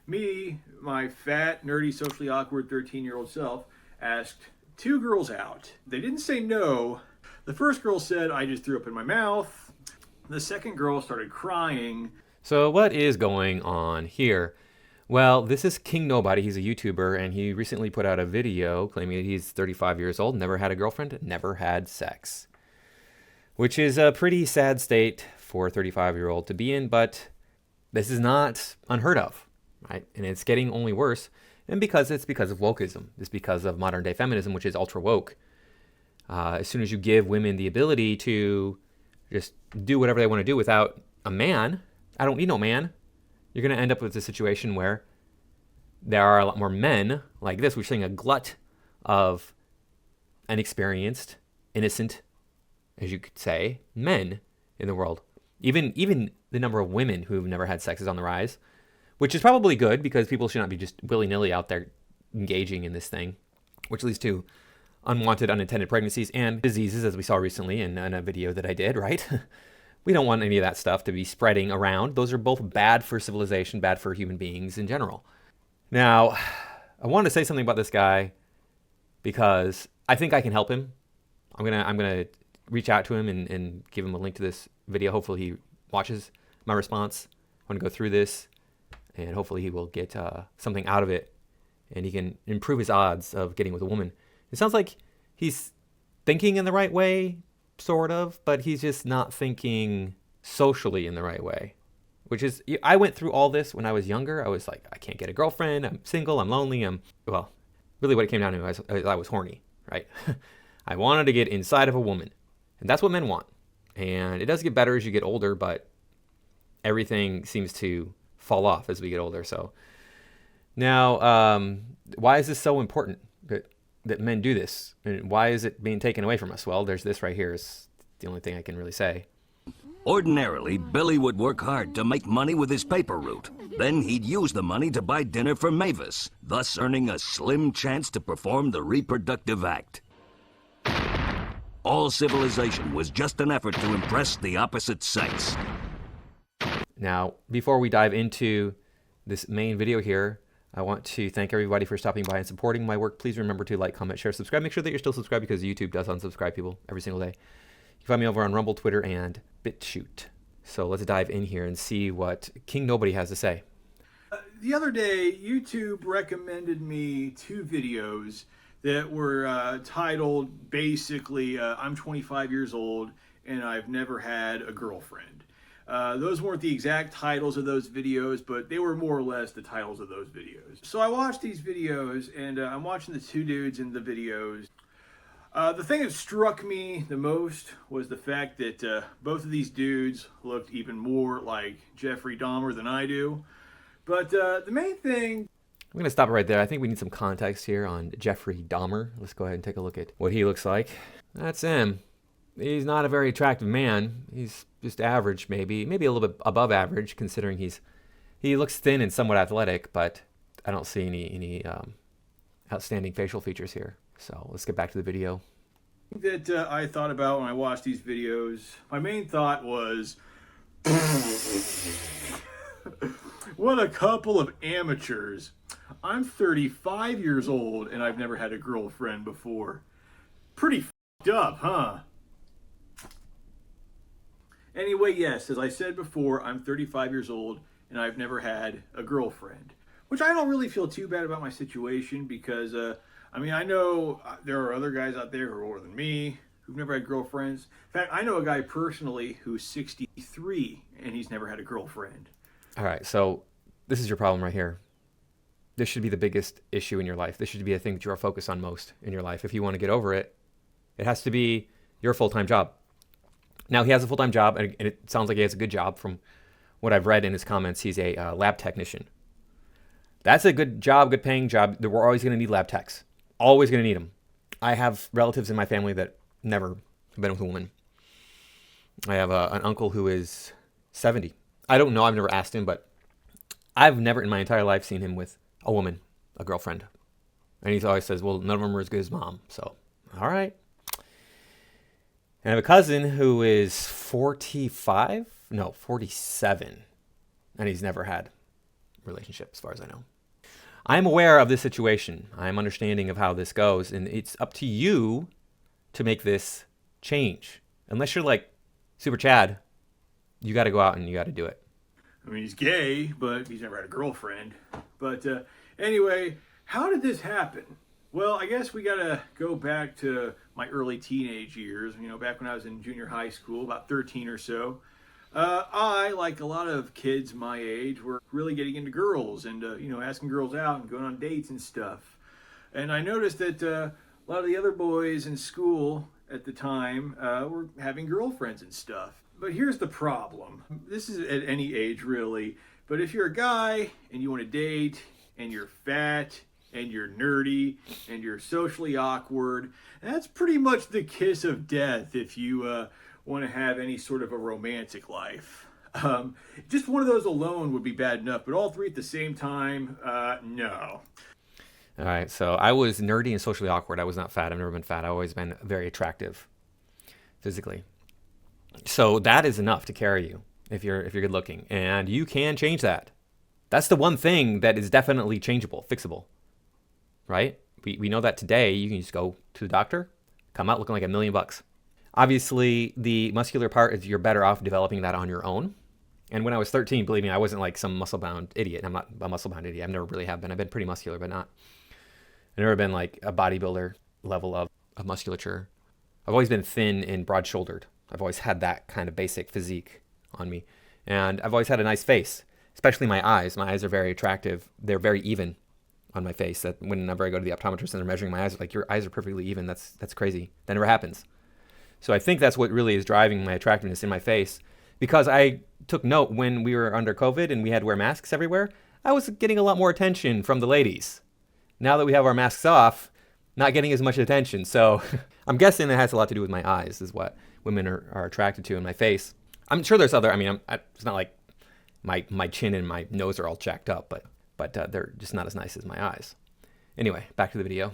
Me, my fat, nerdy, socially awkward 13-year-old self, asked two girls out. They didn't say no. The first girl said, I just threw up in my mouth. The second girl started crying. So what is going on here? Well, this is King Nobody. He's a YouTuber, and he recently put out a video claiming that he's 35 years old, never had a girlfriend, never had sex. Which is a pretty sad state for a 35-year-old to be in, but this is not unheard of, right? And it's getting only worse, and it's because of wokeism. It's because of modern day feminism, which is ultra woke. As soon as you give women the ability to just do whatever they want to do without a man, I don't need no man, you're going to end up with a situation where there are a lot more men like this. We're seeing a glut of inexperienced, innocent, as you could say, men in the world. Even the number of women who've never had sex is on the rise, which is probably good because people should not be just willy-nilly out there engaging in this thing, which leads to unwanted, unintended pregnancies and diseases, as we saw recently in a video that I did, right? We don't want any of that stuff to be spreading around. Those are both bad for civilization, bad for human beings in general. Now, I want to say something about this guy because I think I can help him. I'm gonna reach out to him and give him a link to this video. Hopefully he watches my response. I want to go through this, and hopefully he will get something out of it, and he can improve his odds of getting with a woman. It sounds like he's thinking in the right way, sort of, but he's just not thinking socially in the right way. Which is, I went through all this when I was younger. I was like, I can't get a girlfriend. I'm single. I'm lonely. Well, really what it came down to was I was horny, right? I wanted to get inside of a woman. And that's what men want. And it does get better as you get older, but everything seems to fall off as we get older. So now, why is this so important that men do this? And why is it being taken away from us? Well, there's this right here is the only thing I can really say. Ordinarily, Billy would work hard to make money with his paper route. Then he'd use the money to buy dinner for Mavis, thus earning a slim chance to perform the reproductive act. All civilization was just an effort to impress the opposite sex. Now, before we dive into this main video here, I want to thank everybody for stopping by and supporting my work. Please remember to like, comment, share, subscribe. Make sure that you're still subscribed because YouTube does unsubscribe people every single day. You can find me over on Rumble, Twitter, and BitChute. So let's dive in here and see what King Nobody has to say. The other day, YouTube recommended me two videos that were titled basically, I'm 25 years old and I've never had a girlfriend. Those weren't the exact titles of those videos, but they were more or less the titles of those videos. So I watched these videos, and I'm watching the two dudes in the videos. The thing that struck me the most was the fact that both of these dudes looked even more like Jeffrey Dahmer than I do. But the main thing... I'm going to stop it right there. I think we need some context here on Jeffrey Dahmer. Let's go ahead and take a look at what he looks like. That's him. He's not a very attractive man. He's just average, maybe a little bit above average, considering he looks thin and somewhat athletic, but I don't see any outstanding facial features here. So let's get back to the video. That I thought about when I watched these videos, my main thought was, what a couple of amateurs. I'm 35 years old and I've never had a girlfriend before. Pretty f***ed up, huh? Anyway, yes, as I said before, I'm 35 years old and I've never had a girlfriend. Which I don't really feel too bad about my situation because, I mean, I know there are other guys out there who are older than me who've never had girlfriends. In fact, I know a guy personally who's 63 and he's never had a girlfriend. All right, so this is your problem right here. This should be the biggest issue in your life. This should be a thing that you are focused on most in your life. If you want to get over it, it has to be your full-time job. Now, he has a full-time job, and it sounds like he has a good job from what I've read in his comments. He's a lab technician. That's a good job, good paying job. We're always going to need lab techs. Always going to need them. I have relatives in my family that never have been with a woman. I have an uncle who is 70. I don't know. I've never asked him, but I've never in my entire life seen him with a woman, a girlfriend. And he always says, well, none of them are as good as mom. So, all right. And I have a cousin who is 47, and he's never had relationship, as far as I know. I'm aware of this situation. I'm understanding of how this goes, and it's up to you to make this change. Unless you're like Super Chad, you got to go out and you got to do it. I mean, he's gay, but he's never had a girlfriend. But anyway, how did this happen? Well, I guess we got to go back to my early teenage years, back when I was in junior high school, about 13 or so. I, like a lot of kids my age, were really getting into girls and, asking girls out and going on dates and stuff. And I noticed that a lot of the other boys in school at the time were having girlfriends and stuff. But here's the problem. This is at any age, really. But if you're a guy and you want to date and you're fat and you're nerdy and you're socially awkward, that's pretty much the kiss of death if you want to have any sort of a romantic life. Just one of those alone would be bad enough, but all three at the same time, no. All right, so I was nerdy and socially awkward. I was not fat. I've never been fat. I've always been very attractive physically. So that is enough to carry you if you're good looking, and you can change that. That's the one thing that is definitely changeable, fixable, right? We know that today. You can just go to the doctor, come out looking like $1 million. Obviously, the muscular part is you're better off developing that on your own. And when I was 13, believe me, I wasn't like some muscle-bound idiot. I'm not a muscle-bound idiot. I've never really have been. I've been pretty muscular, but not. I've never been like a bodybuilder level of musculature. I've always been thin and broad-shouldered. I've always had that kind of basic physique on me. And I've always had a nice face, especially my eyes. My eyes are very attractive. They're very even on my face. That whenever I go to the optometrist and they're measuring my eyes, like, your eyes are perfectly even. That's crazy. That never happens. So I think that's what really is driving my attractiveness in my face. Because I took note when we were under COVID and we had to wear masks everywhere, I was getting a lot more attention from the ladies. Now that we have our masks off, not getting as much attention. So I'm guessing it has a lot to do with my eyes, is what women are attracted to in my face. I'm sure there's other, it's not like my chin and my nose are all jacked up, but they're just not as nice as my eyes. Anyway, back to the video.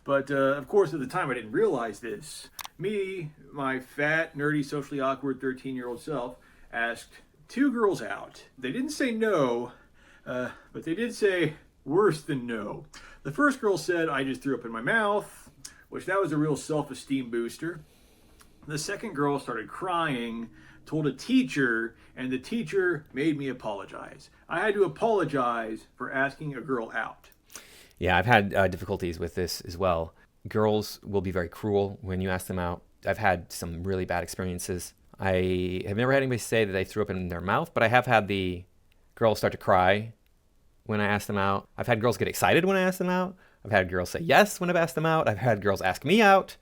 But of course, at the time, I didn't realize this. Me, my fat, nerdy, socially awkward 13-year-old self, asked 2 girls out. They didn't say no, but they did say worse than no. The first girl said I just threw up in my mouth, which that was a real self-esteem booster. The second girl started crying, told a teacher, and the teacher made me apologize. I had to apologize for asking a girl out. Yeah, I've had difficulties with this as well. Girls will be very cruel when you ask them out. I've had some really bad experiences. I have never had anybody say that they threw up in their mouth, but I have had the girls start to cry when I ask them out. I've had girls get excited when I ask them out. I've had girls say yes when I've asked them out. I've had girls ask me out.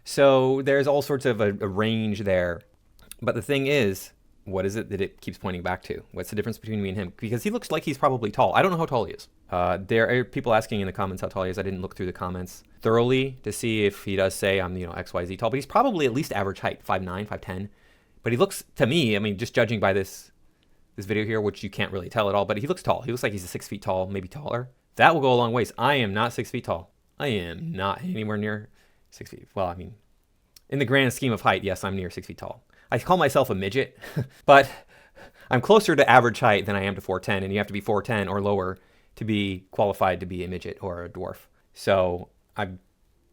So there's all sorts of a range there. But the thing is, what is it that it keeps pointing back to? What's the difference between me and him? Because he looks like he's probably tall. I don't know how tall he is. There are people asking in the comments how tall he is. I didn't look through the comments thoroughly to see if he does say I'm, XYZ tall, but he's probably at least average height, 5'9", 5'10". But he looks, to me, just judging by this video here, which you can't really tell at all, but he looks tall. He looks like he's 6 feet tall, maybe taller. That will go a long ways. I am not 6 feet tall. I am not anywhere near 6 feet. Well, in the grand scheme of height, yes, I'm near 6 feet tall. I call myself a midget, but I'm closer to average height than I am to 4'10", and you have to be 4'10" or lower to be qualified to be a midget or a dwarf. So I'm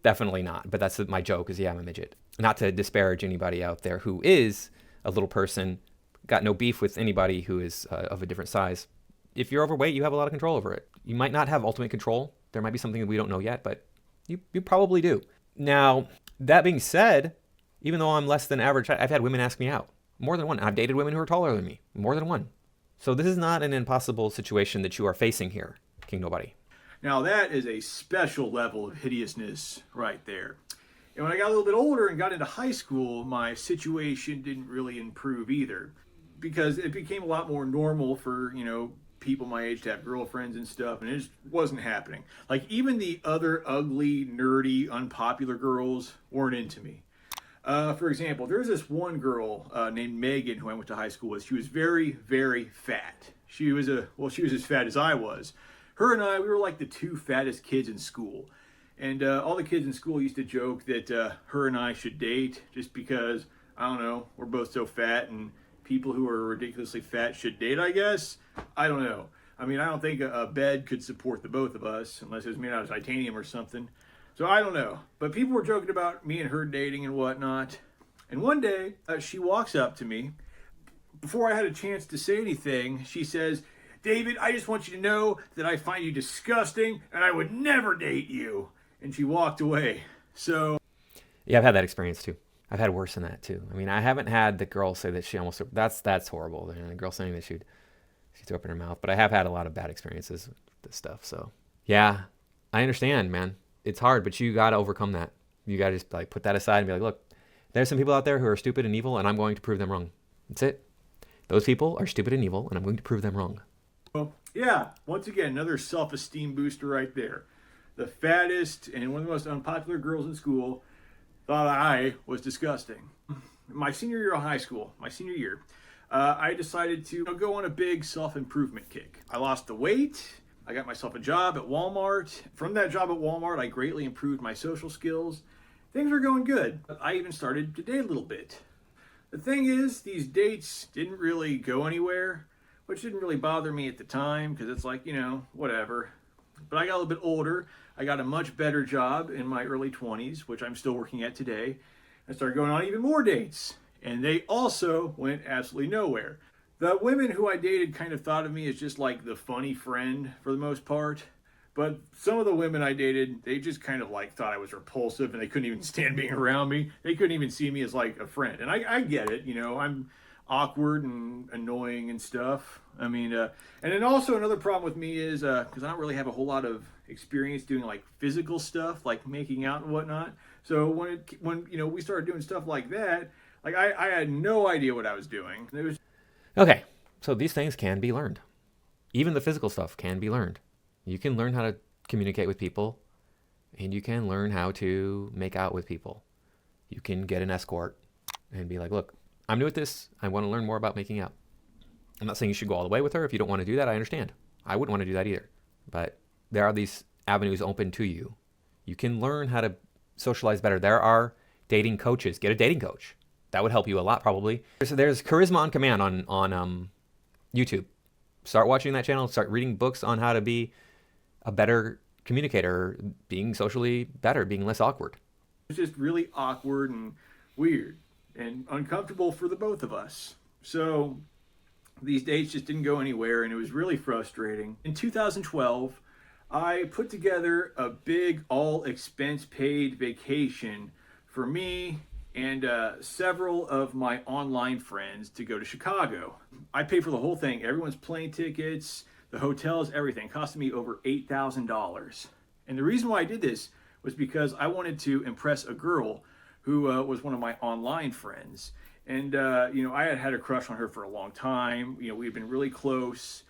definitely not, but that's my joke is, yeah, I'm a midget. Not to disparage anybody out there who is a little person. Got no beef with anybody who is of a different size. If you're overweight, you have a lot of control over it. You might not have ultimate control. There might be something that we don't know yet, but you probably do. Now, that being said, even though I'm less than average, I've had women ask me out. More than one. I've dated women who are taller than me. More than one. So this is not an impossible situation that you are facing here, King Knowbody. Now that is a special level of hideousness right there. And when I got a little bit older and got into high school, my situation didn't really improve either. Because it became a lot more normal for, people my age to have girlfriends and stuff, and it just wasn't happening. Like, even the other ugly, nerdy, unpopular girls weren't into me. For example, there's this one girl named Megan who I went to high school with. She was very, very fat. She was as fat as I was. Her and we were like the 2 fattest kids in school. And all the kids in school used to joke that her and I should date just because, I don't know, we're both so fat and people who are ridiculously fat should date, I guess. I don't know. I mean, I don't think a bed could support the both of us unless it was made out of titanium or something. So I don't know. But people were joking about me and her dating and whatnot. And one day, she walks up to me. Before I had a chance to say anything, she says, "David, I just want you to know that I find you disgusting and I would never date you." And she walked away. So Yeah, I've had that experience too. I've had worse than that too. I mean, I haven't had the girl say that she almost, that's horrible. The girl saying that she threw up in her mouth. But I have had a lot of bad experiences with this stuff. So yeah, I understand, man. It's hard, but you got to overcome that. You got to just like put that aside and be like, look, there's some people out there who are stupid and evil, and I'm going to prove them wrong. That's it. Those people are stupid and evil, and I'm going to prove them wrong. well, yeah, once again, another self-esteem booster right there. The fattest and one of the most unpopular girls in school thought I was disgusting. My senior year of high school, I decided to go on a big self-improvement kick. I lost the weight. I got myself a job at Walmart. From that job at Walmart, I greatly improved my social skills. Things were going good. I even started to date a little bit. The thing is, these dates didn't really go anywhere, which didn't really bother me at the time because it's like, whatever. But I got a little bit older. I got a much better job in my early 20s, which I'm still working at today. I started going on even more dates, and they also went absolutely nowhere. The women who I dated kind of thought of me as just like the funny friend for the most part. But some of the women I dated, they just kind of like thought I was repulsive and they couldn't even stand being around me. They couldn't even see me as like a friend. And I get it, I'm awkward and annoying and stuff. I mean, and then also another problem with me is because I don't really have a whole lot of experience doing like physical stuff, like making out and whatnot. So when we started doing stuff like that, like I had no idea what I was doing. It was Okay, so these things can be learned. Even the physical stuff can be learned. You can learn how to communicate with people, and you can learn how to make out with people. You can get an escort and be like, look, I'm new at this. I want to learn more about making out. I'm not saying you should go all the way with her. If you don't want to do that, I understand. I wouldn't want to do that either. But there are these avenues open to you. You can learn how to socialize better. There are dating coaches. Get a dating coach. That would help you a lot, probably. There's Charisma on Command on YouTube. Start watching that channel. Start reading books on how to be a better communicator, being socially better, being less awkward. It's just really awkward and weird and uncomfortable for the both of us. So these dates just didn't go anywhere, and it was really frustrating. In 2012, I put together a big all-expense-paid vacation for me and several of my online friends to go to Chicago. I paid for the whole thing, everyone's plane tickets, the hotels, everything. It cost me over $8,000. And the reason why I did this was because I wanted to impress a girl who was one of my online friends. And, I had had a crush on her for a long time. We had been really close.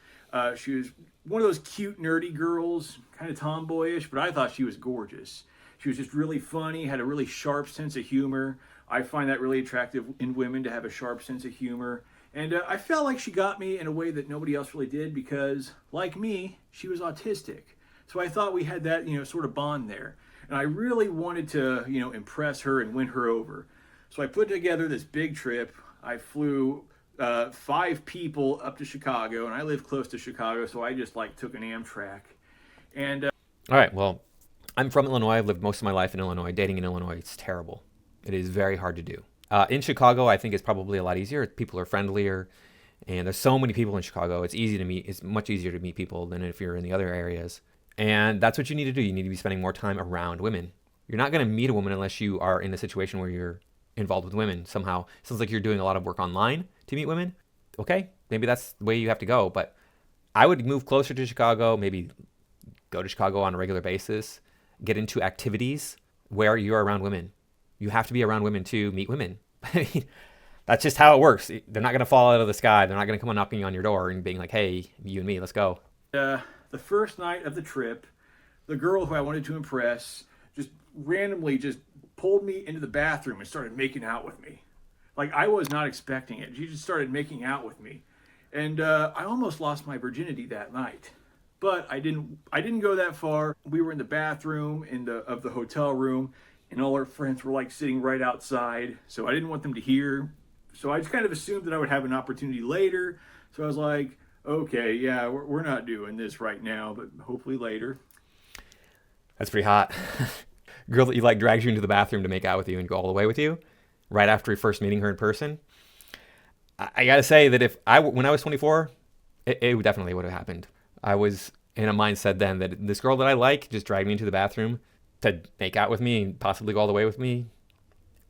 She was one of those cute, nerdy girls, kind of tomboyish, but I thought she was gorgeous. She was just really funny, had a really sharp sense of humor. I find that really attractive in women to have a sharp sense of humor. And I felt like she got me in a way that nobody else really did because, like me, she was autistic. So I thought we had that, sort of bond there. And I really wanted to, impress her and win her over. So I put together this big trip. I flew 5 people up to Chicago, and I live close to Chicago, so I just took an Amtrak. And All right, well, I'm from Illinois. I've lived most of my life in Illinois. Dating in Illinois, it's terrible. It is very hard to do. In Chicago, I think it's probably a lot easier. People are friendlier, and there's so many people in Chicago. It's easy to meet. It's much easier to meet people than if you're in the other areas. And that's what you need to do. You need to be spending more time around women. You're not going to meet a woman unless you are in a situation where you're involved with women somehow. It sounds like you're doing a lot of work online to meet women. Okay, maybe that's the way you have to go. But I would move closer to Chicago, maybe go to Chicago on a regular basis, get into activities where you're around women. You have to be around women to meet women. I mean, that's just how it works. They're not going to fall out of the sky. They're not going to come knocking on your door and being like, hey, you and me, let's go. the first night of the trip, the girl who I wanted to impress just randomly just pulled me into the bathroom and started making out with me. Like, I was not expecting it. She just started making out with me. And I almost lost my virginity that night. But I didn't go that far. We were in the bathroom of the hotel room, and all our friends were sitting right outside. So I didn't want them to hear. So I just kind of assumed that I would have an opportunity later. So I was like, Okay, yeah, we're not doing this right now, but hopefully later. That's pretty hot. Girl that you like drags you into the bathroom to make out with you and go all the way with you right after first meeting her in person. I gotta say that when I was 24, it definitely would have happened. I was in a mindset then that this girl that I like just dragged me into the bathroom to make out with me and possibly go all the way with me.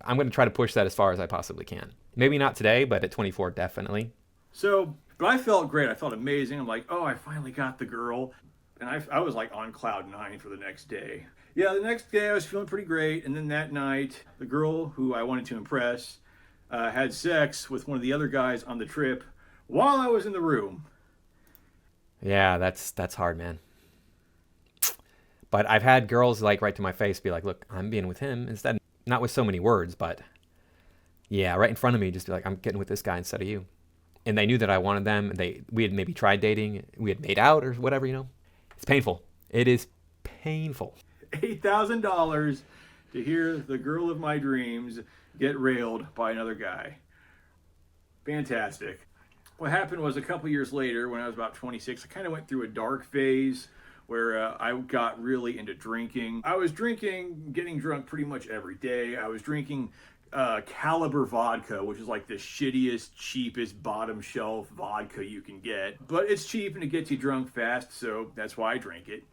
I'm going to try to push that as far as I possibly can. Maybe not today, but at 24, definitely. So, but I felt great. I felt amazing. I'm like, oh, I finally got the girl. And I was like on cloud nine for the next day. Yeah, the next day I was feeling pretty great. And then that night, the girl who I wanted to impress had sex with one of the other guys on the trip while I was in the room. Yeah, that's hard, man. But I've had girls like right to my face be like, "Look, I'm being with him," instead, not with so many words, but yeah, right in front of me, just be like, "I'm getting with this guy instead of you." And they knew that I wanted them. We had maybe tried dating, we had made out or whatever, you know. It's painful. It is painful. $8,000 to hear the girl of my dreams get railed by another guy. Fantastic. What happened was a couple years later, when I was about 26, I kind of went through a dark phase where I got really into drinking. I was drinking, getting drunk pretty much every day. I was drinking Caliber vodka, which is like the shittiest, cheapest, bottom shelf vodka you can get. But it's cheap and it gets you drunk fast, so that's why I drink it.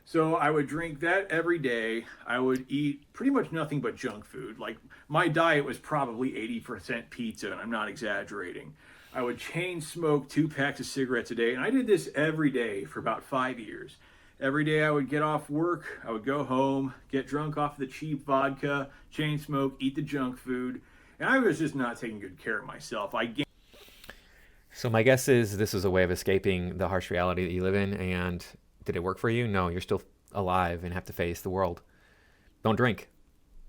So I would drink that every day. I would eat pretty much nothing but junk food. Like my diet was probably 80% pizza, and I'm not exaggerating. I would chain smoke 2 packs of cigarettes a day, and I did this every day for about 5 years. Every day I would get off work, I would go home, get drunk off the cheap vodka, chain smoke, eat the junk food, and I was just not taking good care of myself. So my guess is this is a way of escaping the harsh reality that you live in. And did it work for you? No, you're still alive and have to face the world. Don't drink.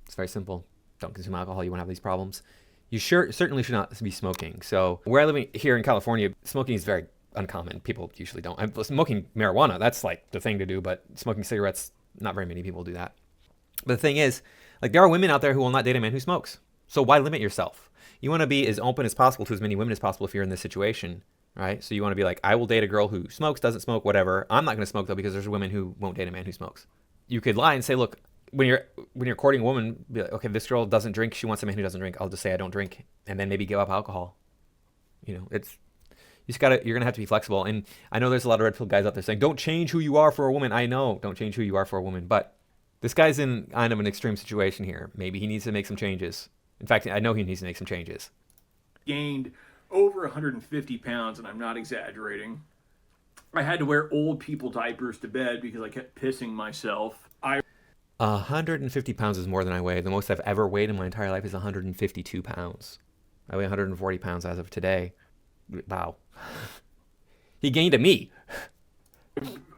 It's very simple. Don't consume alcohol. You won't have these problems. You certainly should not be smoking. So where I live here in California, smoking is very uncommon. People usually don't. Smoking marijuana, that's like the thing to do, but smoking cigarettes, not very many people do that. But the thing is, like, there are women out there who will not date a man who smokes. So why limit yourself? You want to be as open as possible to as many women as possible if you're in this situation, right? So you want to be like, I will date a girl who smokes, doesn't smoke, whatever. I'm not going to smoke though because there's women who won't date a man who smokes. You could lie and say, look, when you're courting a woman, be like, okay, this girl doesn't drink. She wants a man who doesn't drink. I'll just say I don't drink, and then maybe give up alcohol. You know, you're gonna have to be flexible. And I know there's a lot of red pill guys out there saying, don't change who you are for a woman. I know, don't change who you are for a woman, but this guy's in kind of an extreme situation here. Maybe he needs to make some changes. In fact, I know he needs to make some changes. Gained over 150 pounds, and I'm not exaggerating. I had to wear old people diapers to bed because I kept pissing myself. 150 pounds is more than I weigh. The most I've ever weighed in my entire life is 152 pounds. I weigh 140 pounds as of today. Wow. He gained a me.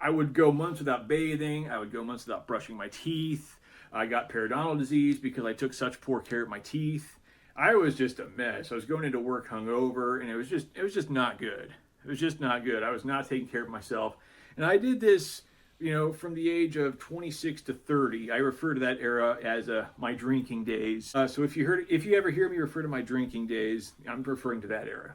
I would go months without bathing. I would go months without brushing my teeth. I got Paradental Disease because I took such poor care of my teeth. I was just a mess. I was going into work hungover, and it was just not good. It was just not good. I was not taking care of myself. And I did this, from the age of 26 to 30. I refer to that era as my drinking days. So if you ever hear me refer to my drinking days, I'm referring to that era.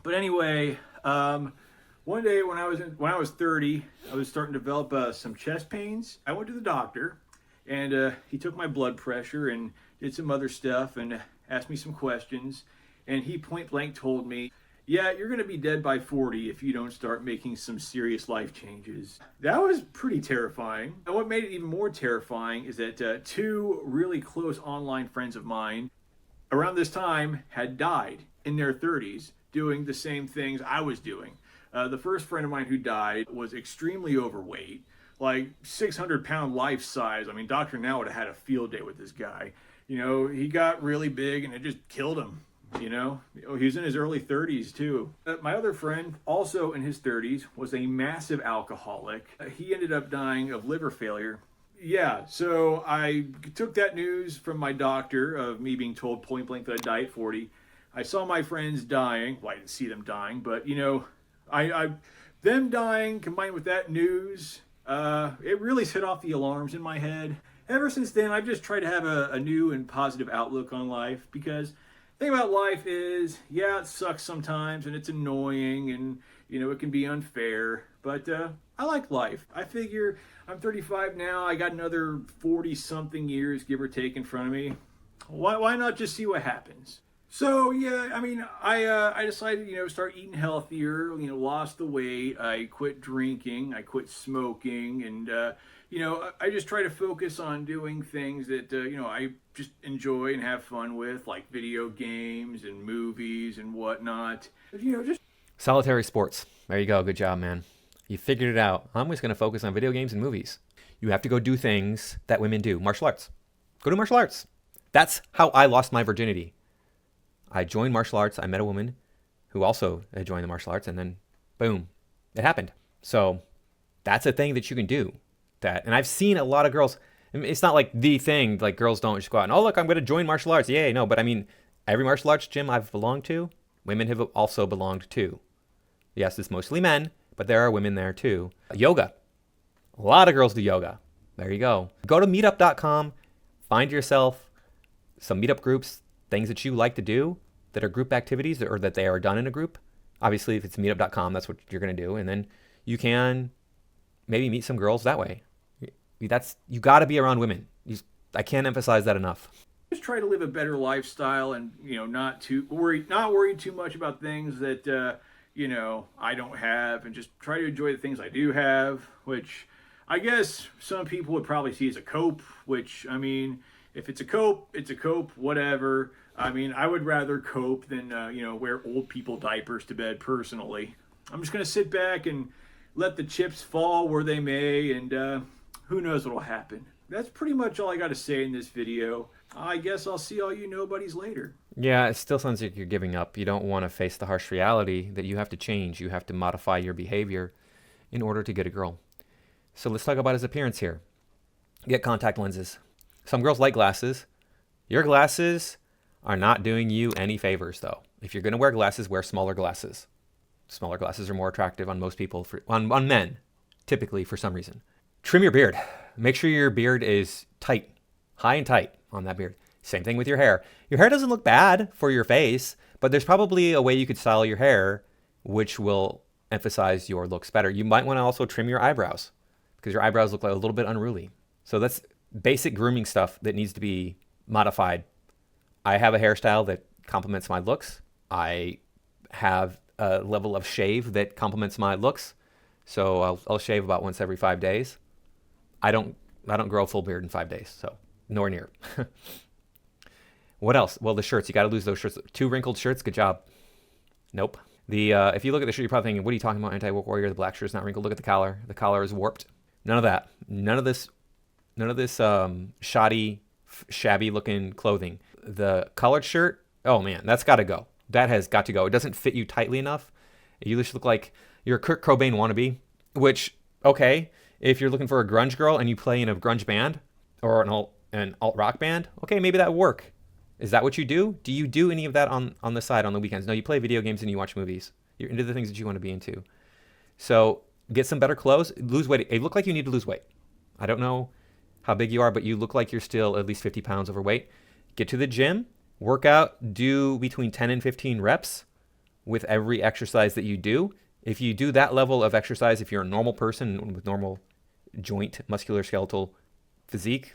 But anyway, one day when I was 30, I was starting to develop some chest pains. I went to the doctor, and he took my blood pressure and did some other stuff and asked me some questions. And he point blank told me, yeah, you're going to be dead by 40 if you don't start making some serious life changes. That was pretty terrifying. And what made it even more terrifying is that 2 really close online friends of mine around this time had died in their 30s doing the same things I was doing. The first friend of mine who died was extremely overweight, like 600-pound life size. I mean, Dr. Now would have had a field day with this guy. He got really big and it just killed him. He was in his early 30s too. My other friend, also in his 30s, was a massive alcoholic. He ended up dying of liver failure. Yeah, so I took that news from my doctor of me being told point blank that I'd die at 40. I saw my friends dying. Well, I didn't see them dying, but them dying combined with that news, it really set off the alarms in my head. Ever since then, I've just tried to have a new and positive outlook on life, because the thing about life is, yeah, it sucks sometimes and it's annoying, and it can be unfair, but I like life. I figure I'm 35 now. I got another 40 something years, give or take, in front of me. Why not just see what happens? So yeah, I mean, I decided, start eating healthier. Lost the weight. I quit drinking. I quit smoking, and I just try to focus on doing things that I just enjoy and have fun with, like video games and movies and whatnot. Just Solitary sports. There you go. Good job, man. You figured it out. I'm just going to focus on video games and movies. You have to go do things that women do. Martial arts. Go do martial arts. That's how I lost my virginity. I joined martial arts. I met a woman who also had joined the martial arts, and then boom, it happened. So that's a thing that you can do. And I've seen a lot of girls. I mean, it's not like the thing, like girls don't just go out and, oh, look, I'm going to join martial arts. Yay. No, but I mean, every martial arts gym I've belonged to, women have also belonged to. Yes, it's mostly men, but there are women there too. Yoga. A lot of girls do yoga. There you go. Go to meetup.com, find yourself some meetup groups, things that you like to do that are group activities or that they are done in a group. Obviously, if it's meetup.com, that's what you're going to do. And then you can maybe meet some girls that way. You got to be around women. I can't emphasize that enough. Just try to live a better lifestyle, and not worry too much about things that I don't have, and just try to enjoy the things I do have, which I guess some people would probably see as a cope, which, I mean, if it's a cope, it's a cope, whatever. I mean, I would rather cope than wear old people diapers to bed personally. I'm just going to sit back and let the chips fall where they may, and who knows what will happen. That's pretty much all I got to say in this video. I guess I'll see all you nobodies later. Yeah, it still sounds like you're giving up. You don't want to face the harsh reality that you have to change. You have to modify your behavior in order to get a girl. So let's talk about his appearance here. Get contact lenses. Some girls like glasses. Your glasses are not doing you any favors, though. If you're going to wear glasses, wear smaller glasses. Smaller glasses are more attractive on most people, on men, typically for some reason. Trim your beard. Make sure your beard is tight, high and tight on that beard. Same thing with your hair. Your hair doesn't look bad for your face, but there's probably a way you could style your hair which will emphasize your looks better. You might want to also trim your eyebrows because your eyebrows look like a little bit unruly. So that's basic grooming stuff that needs to be modified. I have a hairstyle that complements my looks. I have a level of shave that complements my looks. So I'll shave about once every 5 days. I don't grow a full beard in 5 days, so nowhere near. What else? Well, the shirts. You got to lose those shirts. 2 wrinkled shirts. Good job. Nope. If you look at the shirt, you're probably thinking, what are you talking about, anti-woke warrior? The black shirt's not wrinkled. Look at the collar. The collar is warped. None of that. None of this shoddy, shabby-looking clothing. The collared shirt, oh, man, that's got to go. That has got to go. It doesn't fit you tightly enough. You just look like you're a Kurt Cobain wannabe, which, okay, if you're looking for a grunge girl and you play in a grunge band or an alt-rock band, okay, maybe that would work. Is that what you do? Do you do any of that on the side on the weekends? No, you play video games and you watch movies. You're into the things that you want to be into. So get some better clothes. Lose weight. You look like you need to lose weight. I don't know how big you are, but you look like you're still at least 50 pounds overweight. Get to the gym, work out, do between 10 and 15 reps with every exercise that you do. If you do that level of exercise, if you're a normal person with normal joint, muscular, skeletal physique,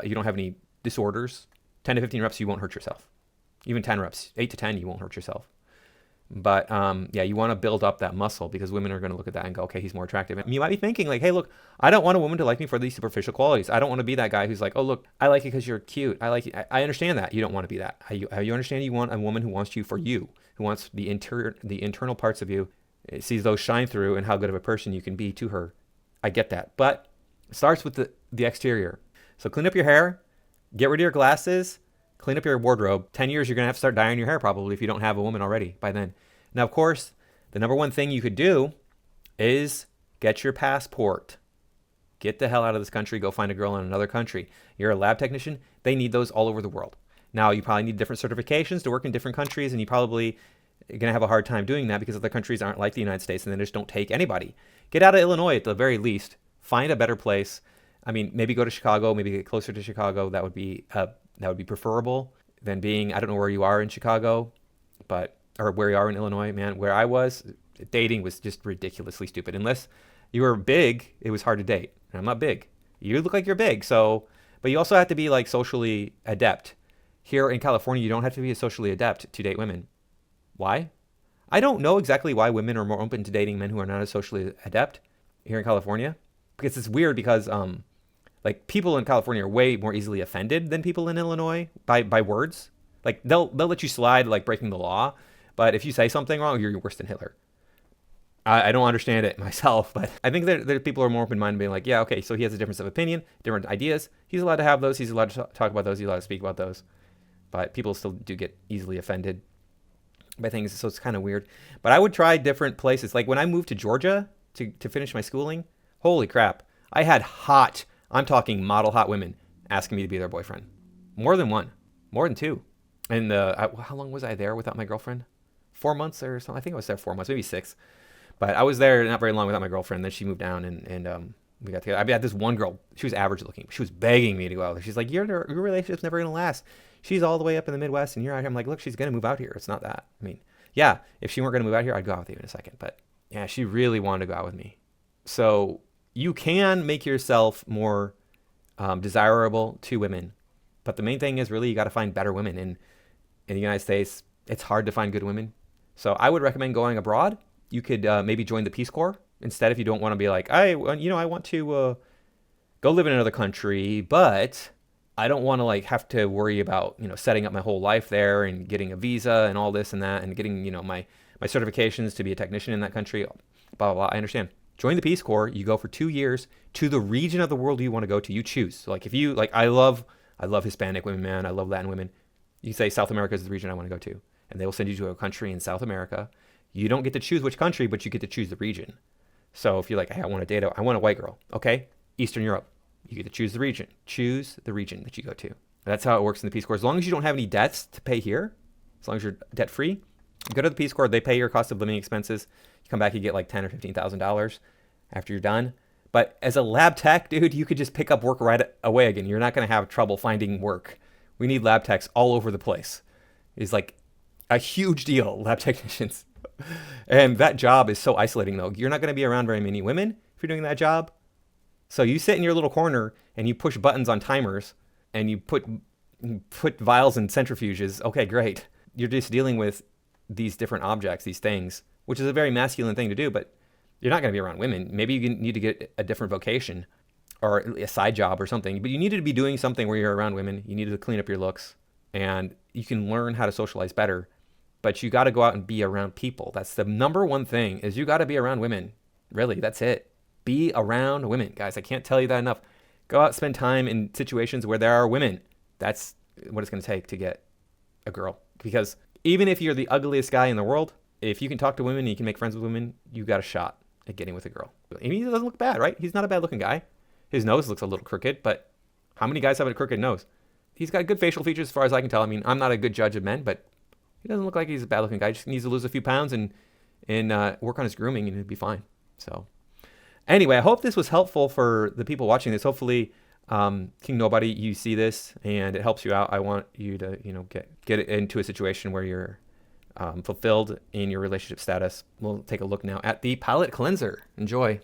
you don't have any disorders, 10 to 15 reps, you won't hurt yourself. Even 10 reps, 8 to 10, you won't hurt yourself. But yeah, you want to build up that muscle because women are going to look at that and go, okay, he's more attractive. And you might be thinking like, hey, look, I don't want a woman to like me for these superficial qualities. I don't want to be that guy who's like, oh, look, I like you because you're cute. I like you. I understand that. You don't want to be that. You understand you want a woman who wants you for you, who wants the internal parts of you, sees those shine through and how good of a person you can be to her. I get that. But it starts with the exterior. So clean up your hair, get rid of your glasses, clean up your wardrobe. 10 years, you're going to have to start dyeing your hair probably if you don't have a woman already by then. Now, of course, the number one thing you could do is get your passport. Get the hell out of this country. Go find a girl in another country. You're a lab technician. They need those all over the world. Now, you probably need different certifications to work in different countries, and you probably are going to have a hard time doing that because other countries aren't like the United States, and they just don't take anybody. Get out of Illinois at the very least. Find a better place. I mean, maybe go to Chicago. Maybe get closer to Chicago. That would be preferable than being, I don't know where you are in Chicago, or where you are in Illinois, man. Where I was, Dating was just ridiculously stupid. Unless you were big, it was hard to date. And I'm not big. You look like you're big, so, but you also have to be like socially adept. Here in California, you don't have to be socially adept to date women. Why? I don't know exactly why women are more open to dating men who are not as socially adept here in California. Because it's weird because like people in California are way more easily offended than people in Illinois by words. Like they'll let you slide like breaking the law, but if you say something wrong, you're worse than Hitler. I don't understand it myself, but I think that people are more open-minded, being like, yeah, okay, so he has a difference of opinion, different ideas. He's allowed to have those. He's allowed to talk about those. He's allowed to speak about those. But people still do get easily offended by things, so it's kind of weird. But I would try different places. Like when I moved to Georgia to finish my schooling, holy crap, I had I'm talking model hot women asking me to be their boyfriend. More than one, more than two. And how long was I there without my girlfriend? 4 months or something. I think I was there 4 months, maybe 6. But I was there not very long without my girlfriend. Then she moved down and we got together. I had this one girl. She was average looking. She was begging me to go out there. She's like, your relationship's never going to last. She's all the way up in the Midwest and you're out here. I'm like, look, she's going to move out here. It's not that. I mean, yeah, if she weren't going to move out here, I'd go out with you in a second. But yeah, she really wanted to go out with me. So you can make yourself more desirable to women. But the main thing is really you got to find better women. And in the United States, it's hard to find good women. So I would recommend going abroad. You could maybe join the Peace Corps instead if you don't want to be like, I want to go live in another country, but I don't want to like have to worry about, setting up my whole life there and getting a visa and all this and that and getting, my certifications to be a technician in that country, blah, blah, blah. I understand. Join the Peace Corps. You go for 2 years to the region of the world you want to go to. You choose. So like if you like, I love Hispanic women, man. I love Latin women. You say South America is the region I want to go to, and they will send you to a country in South America. You don't get to choose which country, but you get to choose the region. So if you're like, hey, I want a white girl. Okay, Eastern Europe. You get to choose the region. Choose the region that you go to. That's how it works in the Peace Corps. As long as you don't have any debts to pay here, as long as you're debt free, go to the Peace Corps. They pay your cost of living expenses. You come back, you get like $10,000 or $15,000 after you're done. But as a lab tech, dude, you could just pick up work right away again. You're not going to have trouble finding work. We need lab techs all over the place. It's like a huge deal, lab technicians. And that job is so isolating, though. You're not going to be around very many women if you're doing that job. So you sit in your little corner and you push buttons on timers and you put vials in centrifuges. Okay, great. You're just dealing with these different objects, these things, which is a very masculine thing to do, but you're not going to be around women. Maybe you need to get a different vocation or a side job or something, but you needed to be doing something where you're around women. You needed to clean up your looks and you can learn how to socialize better. But you got to go out and be around people. That's the number one thing is you got to be around women. Really, that's it. Be around women. Guys, I can't tell you that enough. Go out, spend time in situations where there are women. That's what it's going to take to get a girl. Because even if you're the ugliest guy in the world, if you can talk to women and you can make friends with women, you got a shot at getting with a girl. And he doesn't look bad, right? He's not a bad looking guy. His nose looks a little crooked, but how many guys have a crooked nose? He's got good facial features as far as I can tell. I mean, I'm not a good judge of men, but he doesn't look like he's a bad looking guy. He just needs to lose a few pounds and work on his grooming and he'll be fine. So anyway, I hope this was helpful for the people watching this. Hopefully, King Nobody, you see this and it helps you out. I want you to, get into a situation where you're fulfilled in your relationship status. We'll take a look now at the palate cleanser. Enjoy.